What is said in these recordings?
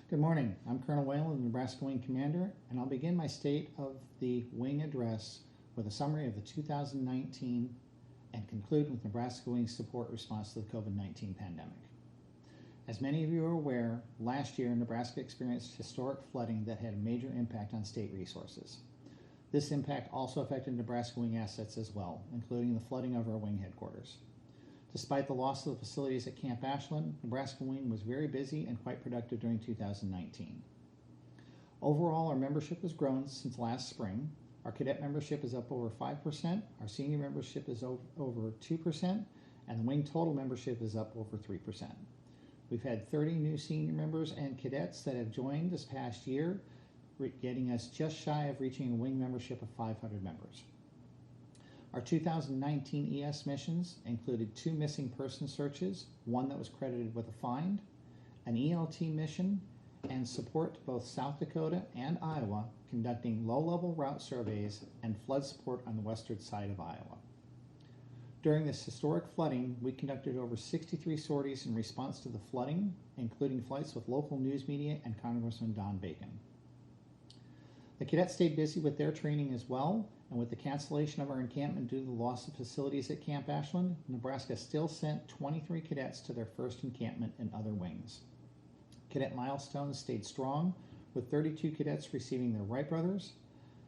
Good morning. I'm Colonel Whalen, the Nebraska Wing Commander, and I'll begin my State of the Wing address with a summary of the 2019 and conclude with Nebraska Wing's support response to the COVID-19 pandemic. As many of you are aware, last year Nebraska experienced historic flooding that had a major impact on state resources. This impact also affected Nebraska Wing assets as well, including the flooding of our Wing headquarters. Despite the loss of the facilities at Camp Ashland, Nebraska Wing was very busy and quite productive during 2019. Overall, our membership has grown since last spring. Our cadet membership is up over 5%, our senior membership is over 2%, and the Wing total membership is up over 3%. We've had 30 new senior members and cadets that have joined this past year, getting us just shy of reaching a Wing membership of 500 members. Our 2019 ES missions included 2 missing person searches, one that was credited with a find, an ELT mission, and support to both South Dakota and Iowa, conducting low-level route surveys and flood support on the western side of Iowa. During this historic flooding, we conducted over 63 sorties in response to the flooding, including flights with local news media and Congressman Don Bacon. The cadets stayed busy with their training as well, and with the cancellation of our encampment due to the loss of facilities at Camp Ashland, Nebraska still sent 23 cadets to their first encampment in other wings. Cadet milestones stayed strong, with 32 cadets receiving their Wright brothers,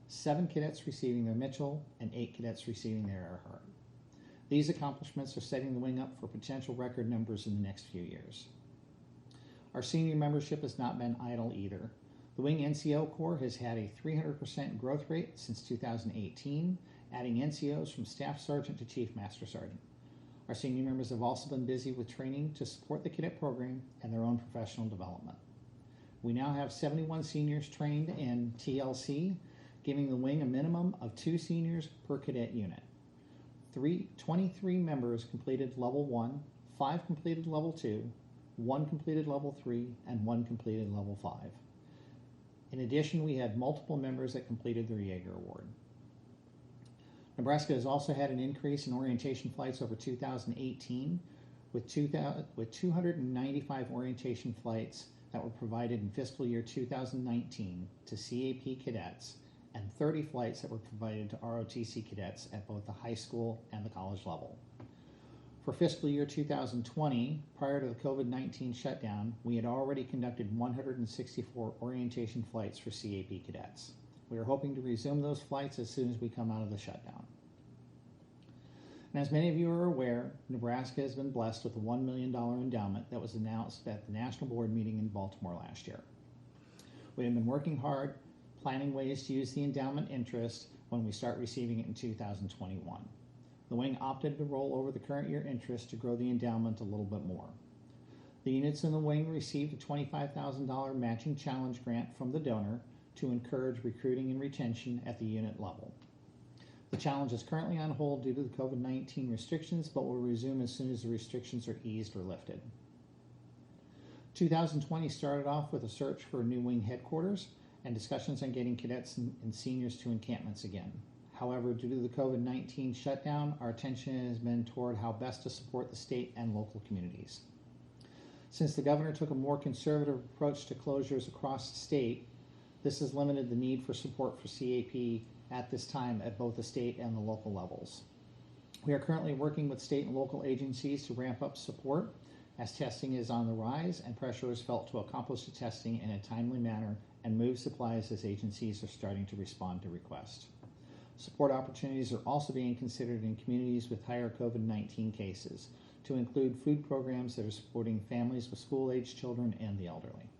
7 cadets receiving their Mitchell, and 8 cadets receiving their Earhart. These accomplishments are setting the Wing up for potential record numbers in the next few years. Our senior membership has not been idle either. The Wing NCO Corps has had a 300% growth rate since 2018, adding NCOs from Staff Sergeant to Chief Master Sergeant. Our senior members have also been busy with training to support the cadet program and their own professional development. We now have 71 seniors trained in TLC, giving the Wing a minimum of 2 seniors per cadet unit. 23 members completed Level 1, 5 completed Level 2, 1 completed Level 3, and 1 completed Level 5. In addition, we had multiple members that completed their Jaeger Award. Nebraska has also had an increase in orientation flights over 2018, with 295 orientation flights that were provided in fiscal year 2019 to CAP cadets, and 30 flights that were provided to ROTC cadets at both the high school and the college level. For fiscal year 2020, prior to the COVID-19 shutdown, we had already conducted 164 orientation flights for CAP cadets. We are hoping to resume those flights as soon as we come out of the shutdown. And as many of you are aware, Nebraska has been blessed with a $1 million endowment that was announced at the National Board meeting in Baltimore last year. We have been working hard, planning ways to use the endowment interest when we start receiving it in 2021. The Wing opted to roll over the current year interest to grow the endowment a little bit more. The units in the Wing received a $25,000 matching challenge grant from the donor to encourage recruiting and retention at the unit level. The challenge is currently on hold due to the COVID-19 restrictions, but will resume as soon as the restrictions are eased or lifted. 2020 started off with a search for a new Wing headquarters and discussions on getting cadets and seniors to encampments again. However, due to the COVID-19 shutdown, our attention has been toward how best to support the state and local communities. Since the governor took a more conservative approach to closures across the state, this has limited the need for support for CAP at this time at both the state and the local levels. We are currently working with state and local agencies to ramp up support as testing is on the rise and pressure is felt to accomplish the testing in a timely manner and move supplies as agencies are starting to respond to requests. Support opportunities are also being considered in communities with higher COVID-19 cases, to include food programs that are supporting families with school-aged children and the elderly.